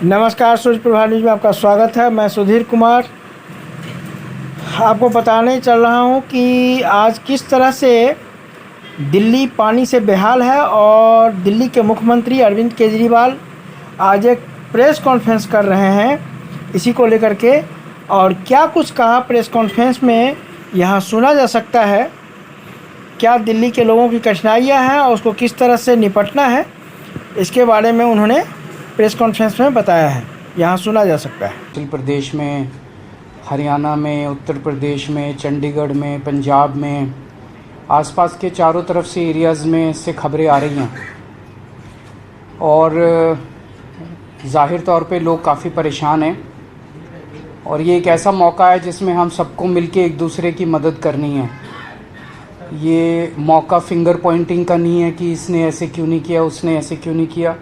नमस्कार, सूर्य प्रभा न्यूज़ में आपका स्वागत है। मैं सुधीर कुमार आपको बताने चल रहा हूं कि आज किस तरह से दिल्ली पानी से बेहाल है और दिल्ली के मुख्यमंत्री अरविंद केजरीवाल आज एक प्रेस कॉन्फ्रेंस कर रहे हैं इसी को लेकर के। और क्या कुछ कहा प्रेस कॉन्फ्रेंस में, यहां सुना जा सकता है। क्या दिल्ली के लोगों की कठिनाइयां हैं और उसको किस तरह से निपटना है, इसके बारे में उन्होंने प्रेस कॉन्फ्रेंस में बताया है। यहाँ सुना जा सकता है। उत्तर प्रदेश में, हरियाणा में, उत्तर प्रदेश में, चंडीगढ़ में, पंजाब में, आसपास के चारों तरफ से एरियाज़ में से खबरें आ रही हैं और ज़ाहिर तौर पे लोग काफ़ी परेशान हैं। और ये एक ऐसा मौका है जिसमें हम सबको मिलके एक दूसरे की मदद करनी है। ये मौका फिंगर पॉइंटिंग का नहीं है कि इसने ऐसे क्यों नहीं किया, उसने ऐसे क्यों नहीं किया।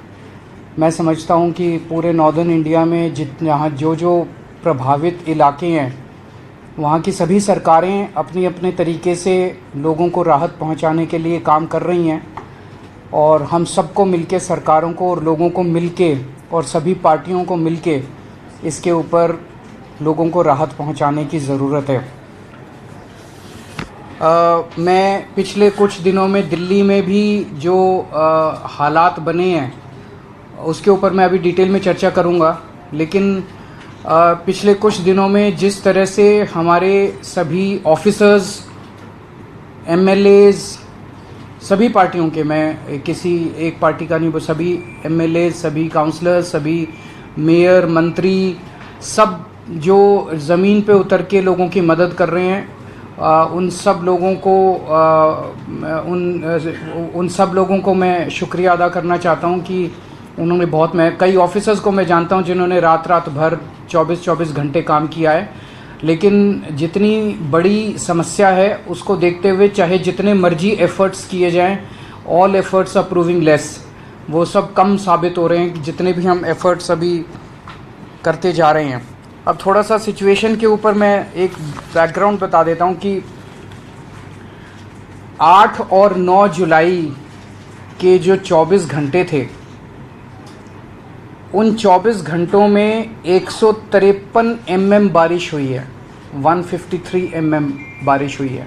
मैं समझता हूँ कि पूरे नॉर्दर्न इंडिया में जहाँ जो प्रभावित इलाके हैं वहाँ की सभी सरकारें अपनी अपने तरीके से लोगों को राहत पहुँचाने के लिए काम कर रही हैं। और हम सबको मिलके, सरकारों को और लोगों को मिलके और सभी पार्टियों को मिलके इसके ऊपर लोगों को राहत पहुँचाने की ज़रूरत है। मैं पिछले कुछ दिनों में दिल्ली में भी जो हालात बने हैं उसके ऊपर मैं अभी डिटेल में चर्चा करूंगा, लेकिन पिछले कुछ दिनों में जिस तरह से हमारे सभी ऑफिसर्स, एमएलएज, सभी पार्टियों के, मैं किसी एक पार्टी का नहीं, सभी एमएलए, सभी काउंसलर्स, सभी मेयर, मंत्री, सब जो ज़मीन पे उतर के लोगों की मदद कर रहे हैं, उन सब लोगों को मैं शुक्रिया अदा करना चाहता हूं कि उन्होंने मैं कई ऑफिसर्स को मैं जानता हूं जिन्होंने रात भर 24 घंटे काम किया है। लेकिन जितनी बड़ी समस्या है उसको देखते हुए चाहे जितने मर्जी एफर्ट्स किए जाएं, all efforts are proving less, वो सब कम साबित हो रहे हैं जितने भी हम एफर्ट्स अभी करते जा रहे हैं। अब थोड़ा सा सिचुएशन के ऊपर मैं एक बैकग्राउंड बता देता हूं कि 8 और 9 जुलाई के जो 24 घंटे थे, उन 24 घंटों में 153 mm बारिश हुई है, 153 mm बारिश हुई है।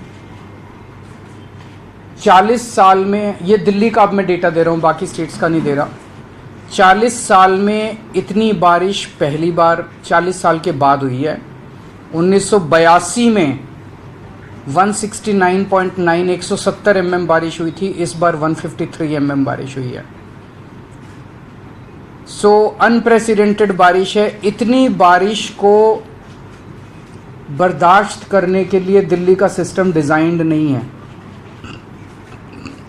40 साल में, ये दिल्ली का अब मैं डेटा दे रहा हूँ, बाकी स्टेट्स का नहीं दे रहा। 40 साल में इतनी बारिश पहली बार 40 साल के बाद हुई है। 1982 में 169.9 170 mm बारिश हुई थी, इस बार 153 mm बारिश हुई है। सो अनप्रेसिडेंटेड बारिश है। इतनी बारिश को बर्दाश्त करने के लिए दिल्ली का सिस्टम डिज़ाइंड नहीं है,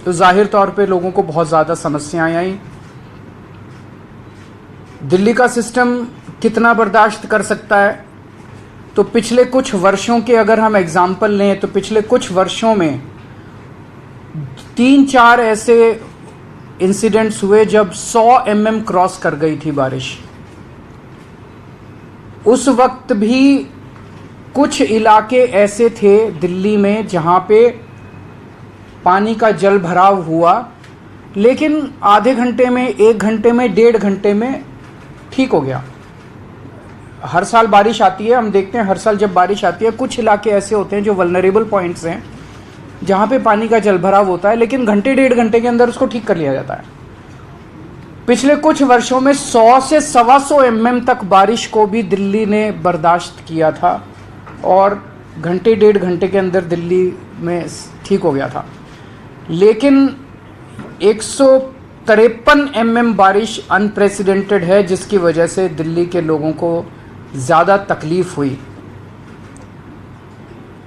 तो जाहिर तौर पे लोगों को बहुत ज़्यादा समस्याएं आई। दिल्ली का सिस्टम कितना बर्दाश्त कर सकता है, तो पिछले कुछ वर्षों के अगर हम एग्जाम्पल लें तो पिछले कुछ वर्षों में 3-4 ऐसे इंसिडेंट्स हुए जब 100 mm क्रॉस कर गई थी बारिश। उस वक्त भी कुछ इलाके ऐसे थे दिल्ली में जहां पे पानी का जल भराव हुआ, लेकिन आधे घंटे में, 1 घंटे में, 1.5 घंटे में ठीक हो गया। हर साल बारिश आती है, हम देखते हैं हर साल जब बारिश आती है कुछ इलाके ऐसे होते हैं जो वल्नरेबल पॉइंट्स हैं जहां पे पानी का जलभराव होता है, लेकिन घंटे 1.5 घंटे के अंदर उसको ठीक कर लिया जाता है। पिछले कुछ वर्षों में 100 से 125 mm तक बारिश को भी दिल्ली ने बर्दाश्त किया था और घंटे 1.5 घंटे के अंदर दिल्ली में ठीक हो गया था। लेकिन 153 mm बारिश अनप्रेसिडेंटेड है, जिसकी वजह से दिल्ली के लोगों को ज़्यादा तकलीफ हुई।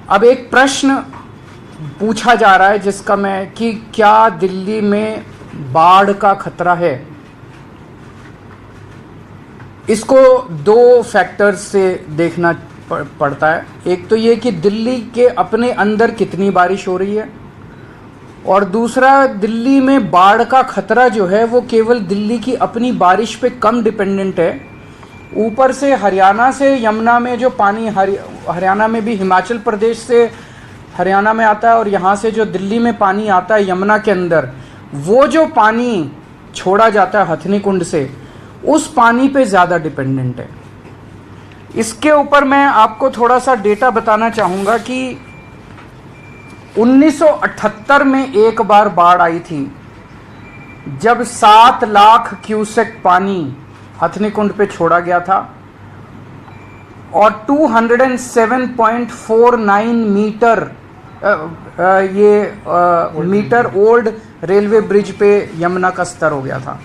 अब एक प्रश्न पूछा जा रहा है जिसका मैं, कि क्या दिल्ली में बाढ़ का खतरा है। इसको 2 फैक्टर्स से देखना पड़ता है। एक तो ये कि दिल्ली के अपने अंदर कितनी बारिश हो रही है, और दूसरा दिल्ली में बाढ़ का खतरा जो है वो केवल दिल्ली की अपनी बारिश पे कम डिपेंडेंट है। ऊपर से हरियाणा से यमुना में जो पानी, हरियाणा में भी हिमाचल प्रदेश से हरियाणा में आता है, और यहाँ से जो दिल्ली में पानी आता है यमुना के अंदर, वो जो पानी छोड़ा जाता है हथनी कुंड से, उस पानी पे ज़्यादा डिपेंडेंट है। इसके ऊपर मैं आपको थोड़ा सा डेटा बताना चाहूँगा कि 1978 में एक बार बाढ़ आई थी, जब 7 लाख क्यूसेक पानी हथनी कुंड पे छोड़ा गया था और 207.49 metre metre old railway bridge पे यमुना का स्तर हो गया था।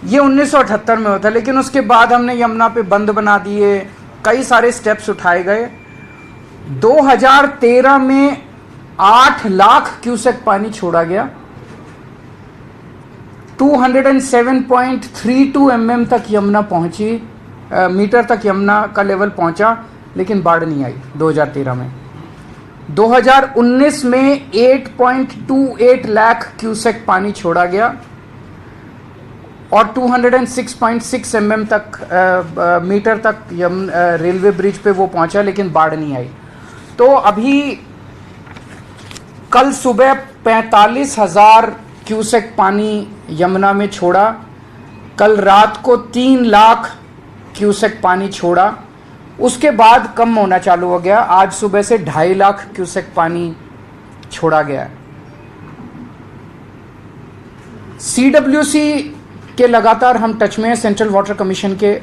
ये 1978 में हुआ था, लेकिन उसके बाद हमने यमुना पे बंद बना दिए, कई सारे स्टेप्स उठाए गए। 2013 में 8 लाख क्यूसेक पानी छोड़ा गया, 207.32 mm तक यमुना पहुंची, मीटर तक यमुना का लेवल पहुंचा, लेकिन बाढ़ नहीं आई 2013 में। 2019 में 8.28 लाख क्यूसेक पानी छोड़ा गया और 206.6 mm तक मीटर तक रेलवे ब्रिज पे वो पहुंचा, लेकिन बाढ़ नहीं आई। तो अभी कल सुबह 45,000 क्यूसेक पानी यमुना में छोड़ा, कल रात को 3 लाख क्यूसेक पानी छोड़ा, उसके बाद कम होना चालू हो गया। आज सुबह से 2.5 लाख क्यूसेक पानी छोड़ा गया है। CWC के लगातार हम टच में हैं, सेंट्रल वाटर कमीशन के,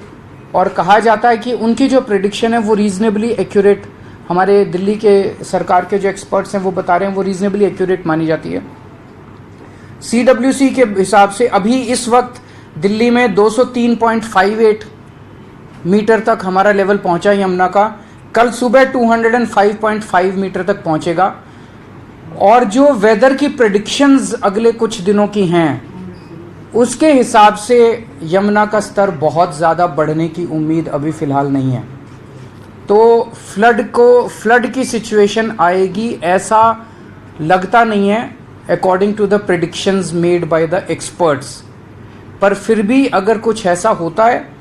और कहा जाता है कि उनकी जो प्रेडिक्शन है वो रीजनेबली एक्यूरेट, हमारे दिल्ली के सरकार के जो एक्सपर्ट्स हैं वो बता रहे हैं वो रीजनेबली एक्यूरेट मानी जाती है। CWC के हिसाब से अभी इस वक्त दिल्ली में 203.58 मीटर तक हमारा लेवल पहुंचा यमुना का, कल सुबह 205.5 मीटर तक पहुंचेगा। और जो वेदर की प्रेडिक्शंस अगले कुछ दिनों की हैं उसके हिसाब से यमुना का स्तर बहुत ज़्यादा बढ़ने की उम्मीद अभी फ़िलहाल नहीं है। तो फ्लड की सिचुएशन आएगी ऐसा लगता नहीं है according to the predictions made by the experts. पर फिर भी अगर कुछ ऐसा होता है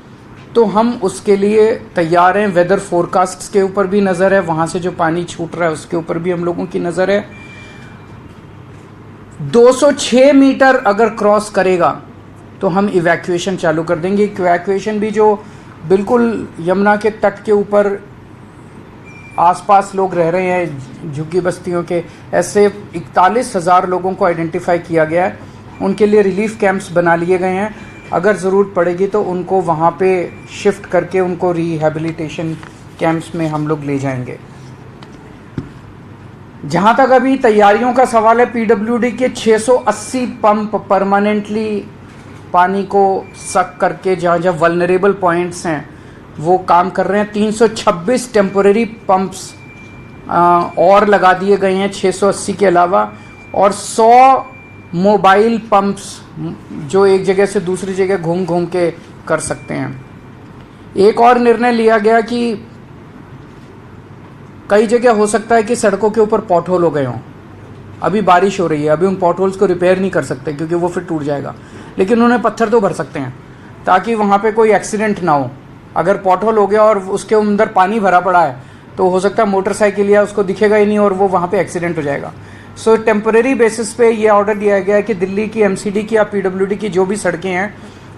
तो हम उसके लिए तैयार हैं। वेदर फोरकास्ट्स के ऊपर भी नज़र है, वहाँ से जो पानी छूट रहा है उसके ऊपर भी हम लोगों की नज़र है। 206 मीटर अगर क्रॉस करेगा तो हम इवैक्यूएशन चालू कर देंगे। इवैक्यूएशन भी जो बिल्कुल यमुना के तट के ऊपर आसपास लोग रह रहे हैं झुग्गी बस्तियों के, ऐसे 41,000 लोगों को आइडेंटिफाई किया गया है। उनके लिए रिलीफ कैंप्स बना लिए गए हैं। अगर ज़रूरत पड़ेगी तो उनको वहाँ पे शिफ्ट करके उनको रिहैबिलिटेशन कैंप्स में हम लोग ले जाएंगे। जहाँ तक अभी तैयारियों का सवाल है, PWD के 680 पंप परमानेंटली पानी को सक करके जहाँ जहाँ वल्नरेबल पॉइंट्स हैं वो काम कर रहे हैं। 326 टेम्पोरेरी पंप्स और लगा दिए गए हैं 680 के अलावा, और 100 मोबाइल पंप्स जो एक जगह से दूसरी जगह घूम घूम के कर सकते हैं। एक और निर्णय लिया गया कि कई जगह हो सकता है कि सड़कों के ऊपर पॉट होल हो गए हों। अभी बारिश हो रही है, अभी उन पॉट होल्स को रिपेयर नहीं कर सकते क्योंकि वो फिर टूट जाएगा, लेकिन उन्हें पत्थर तो भर सकते हैं ताकि वहाँ पे कोई एक्सीडेंट ना हो। अगर पॉट होल हो गया और उसके अंदर पानी भरा पड़ा है तो हो सकता है मोटरसाइकिल या उसको दिखेगा ही नहीं और वो वहाँ पे एक्सीडेंट हो जाएगा। सो टेम्परेरी बेसिस पे ये ऑर्डर दिया गया है कि दिल्ली की MCD की या PWD की जो भी सड़कें हैं,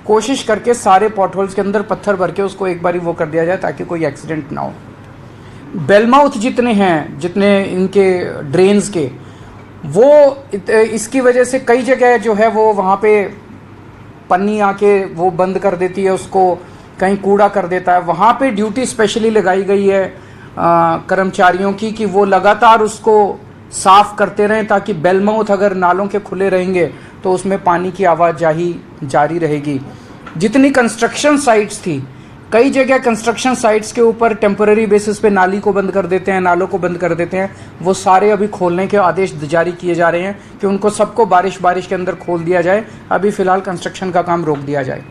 कोशिश करके सारे पॉट होल्स के अंदर पत्थर भर के उसको एक बारी वो कर दिया जाए ताकि कोई एक्सीडेंट ना हो। बेलमाउथ जितने हैं, जितने इनके ड्रेन्स के, वो इसकी वजह से कई जगह जो है वो वहाँ पे पन्नी आके वो बंद कर देती है, उसको कहीं कूड़ा कर देता है। वहाँ पे ड्यूटी स्पेशली लगाई गई है कर्मचारियों की कि वो लगातार उसको साफ करते रहें ताकि बेलमाउथ अगर नालों के खुले रहेंगे तो उसमें पानी की आवाजाही जारी रहेगी। जितनी कंस्ट्रक्शन साइट्स थी, कई जगह कंस्ट्रक्शन साइट्स के ऊपर टेम्पररी बेसिस पे नाली को बंद कर देते हैं, नालों को बंद कर देते हैं, वो सारे अभी खोलने के आदेश जारी किए जा रहे हैं कि उनको सबको बारिश के अंदर खोल दिया जाए। अभी फ़िलहाल कंस्ट्रक्शन का काम रोक दिया जाए।